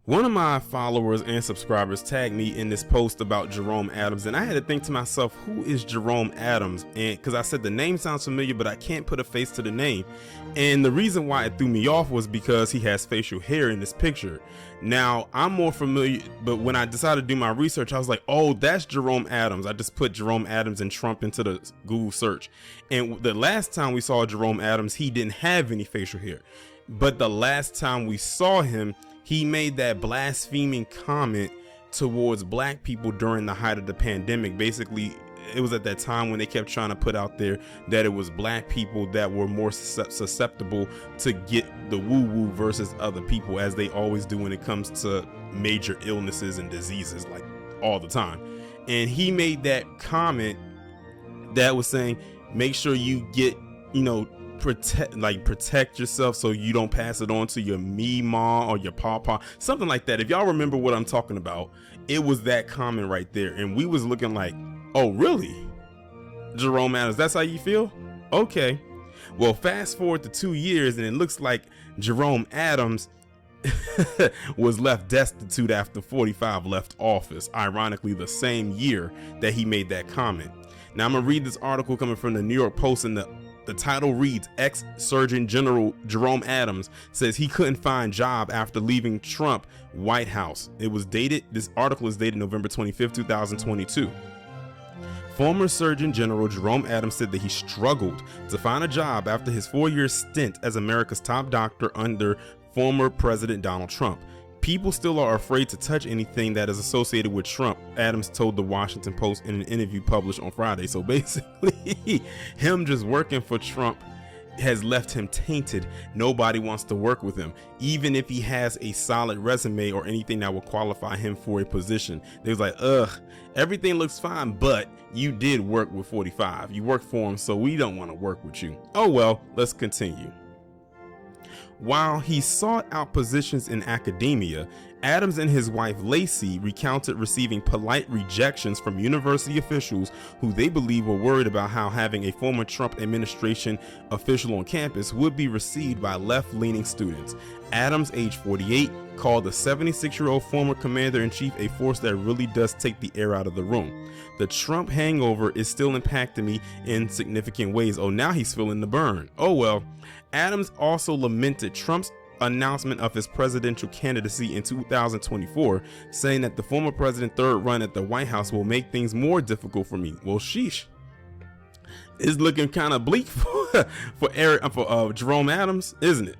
One of my followers and subscribers tagged me in this post about Jerome Adams, and I had to think to myself, who is Jerome Adams? And because I said the name sounds familiar, but I can't put a face to the name. And the reason why it threw me off was because he has facial hair in this picture. Now, I'm more familiar, but when I decided to do my research, I was like, oh, that's Jerome Adams. I just put Jerome Adams and Trump into the Google search. And the last time we saw Jerome Adams, he didn't have any facial hair. But the last time we saw him, he made that blaspheming comment towards black people during the height of the pandemic. Basically, it was at that time when they kept trying to put out there that it was black people that were more susceptible to get the woo-woo versus other people, as they always do when it comes to major illnesses and diseases, like all the time. And he made that comment that was saying, make sure you get, protect yourself so you don't pass it on to your mama or your papa, something like that. If y'all remember what I'm talking about, it was that comment right there, and we was looking like, oh really, Jerome Adams, that's how you feel? Okay, well, fast forward to 2 years and it looks like Jerome Adams was left destitute after 45 left office, ironically the same year that he made that comment. Now I'm gonna read this article coming from the New York Post, and the title reads, ex-Surgeon General Jerome Adams says he couldn't find job after leaving Trump White House. This article is dated November 25th, 2022. Former Surgeon General Jerome Adams said that he struggled to find a job after his 4-year stint as America's top doctor under former President Donald Trump. People still are afraid to touch anything that is associated with Trump, Adams told the Washington Post in an interview published on Friday. So basically, him just working for Trump has left him tainted. Nobody wants to work with him, even if he has a solid resume or anything that will qualify him for a position. They was like, everything looks fine, but you did work with 45. You worked for him, so we don't want to work with you. Oh well, let's continue. While he sought out positions in academia, Adams and his wife Lacey recounted receiving polite rejections from university officials who they believe were worried about how having a former Trump administration official on campus would be received by left-leaning students. Adams, age 48, called the 76-year-old former commander-in-chief a force that really does take the air out of the room. The Trump hangover is still impacting me in significant ways. Oh, now he's feeling the burn. Oh well. Adams also lamented Trump's announcement of his presidential candidacy in 2024, saying that the former president's third run at the White House will make things more difficult for me. Well, sheesh. It's looking kind of bleak for Jerome Adams, isn't it?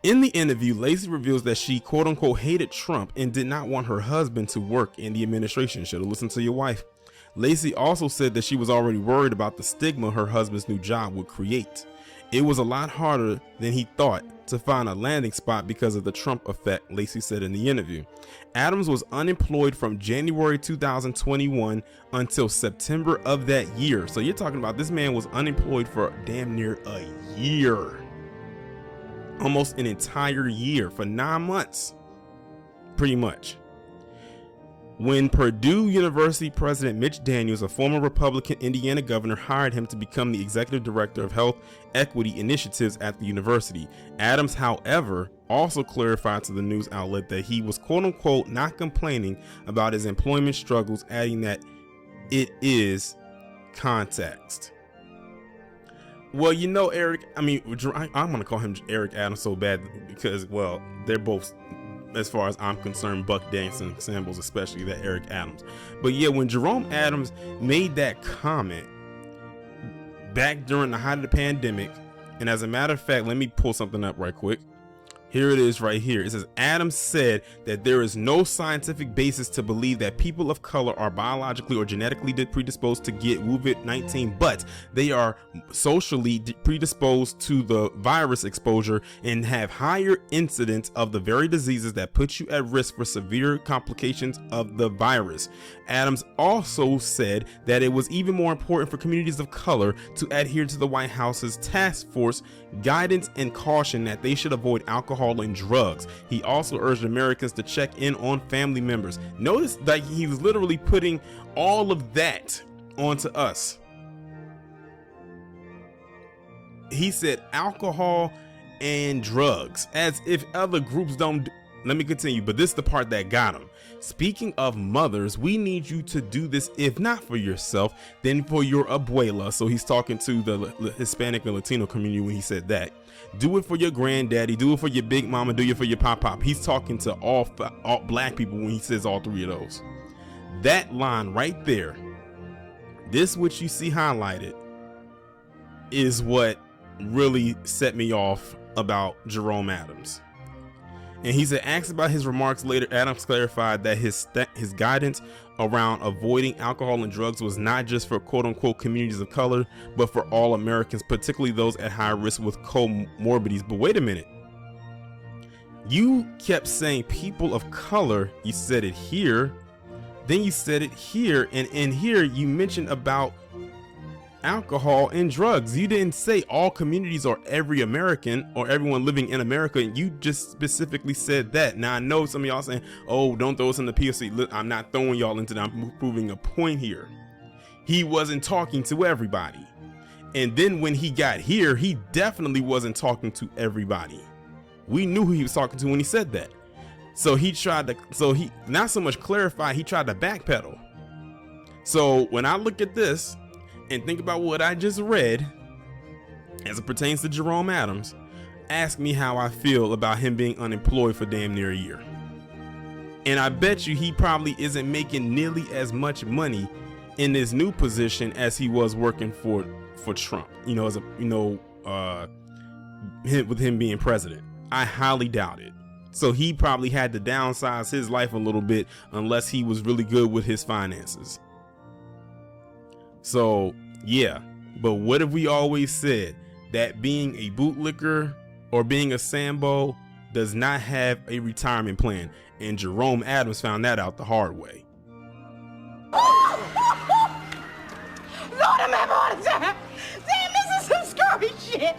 In the interview, Lacey reveals that she quote-unquote hated Trump and did not want her husband to work in the administration. Should have listened to your wife. Lacey also said that she was already worried about the stigma her husband's new job would create. It was a lot harder than he thought to find a landing spot because of the Trump effect, Lacey said in the interview. Adams was unemployed from January 2021 until September of that year. So you're talking about this man was unemployed for damn near a year. Almost an entire year, for 9 months, pretty much. When Purdue University President Mitch Daniels, a former Republican Indiana governor, hired him to become the executive director of health equity initiatives at the university. Adams, however, also clarified to the news outlet that he was quote unquote not complaining about his employment struggles, adding that it is context. Well, Eric, I'm going to call him Eric Adams so bad because, well, they're both, as far as I'm concerned, Buckdancing symbols, especially that Eric Adams. But yeah, when Jerome Adams made that comment back during the height of the pandemic, and as a matter of fact, let me pull something up right quick. Here it is right here. It says, Adams said that there is no scientific basis to believe that people of color are biologically or genetically predisposed to get COVID-19, but they are socially predisposed to the virus exposure and have higher incidence of the very diseases that put you at risk for severe complications of the virus. Adams also said that it was even more important for communities of color to adhere to the White House's task force guidance and caution that they should avoid alcohol and drugs. He also urged Americans to check in on family members. Notice that he was literally putting all of that onto us. He said alcohol and drugs, as if other groups don't let me continue, but this is the part that got him. Speaking of mothers, we need you to do this, if not for yourself, then for your abuela. So he's talking to the Hispanic and Latino community when he said that. Do it for your granddaddy, do it for your big mama, do it for your pop. He's talking to all black people when he says all three of those. That line right there, this which you see highlighted, is what really set me off about Jerome Adams. And he said, asked about his remarks later, Adams clarified that his guidance around avoiding alcohol and drugs was not just for quote unquote communities of color, but for all Americans, particularly those at high risk with comorbidities. But wait a minute. You kept saying people of color. You said it here. Then you said it here. And in here, you mentioned about alcohol and drugs. You didn't say all communities or every American or everyone living in America. You just specifically said that. Now I know some of y'all saying, oh, don't throw us in the POC. Look, I'm not throwing y'all into that. I'm proving a point here. He wasn't talking to everybody. And then when he got here, he definitely wasn't talking to everybody. We knew who he was talking to when he said that. So he tried to, he not so much clarify, he tried to backpedal. So when I look at this and think about what I just read as it pertains to Jerome Adams, ask me how I feel about him being unemployed for damn near a year. And I bet you he probably isn't making nearly as much money in this new position as he was working for Trump, as a, with him being president. I highly doubt it. So he probably had to downsize his life a little bit unless he was really good with his finances. So yeah, but what have we always said? That being a bootlicker or being a Sambo does not have a retirement plan. And Jerome Adams found that out the hard way. Lord, I'm having a heart attack. Damn, this is some scary shit.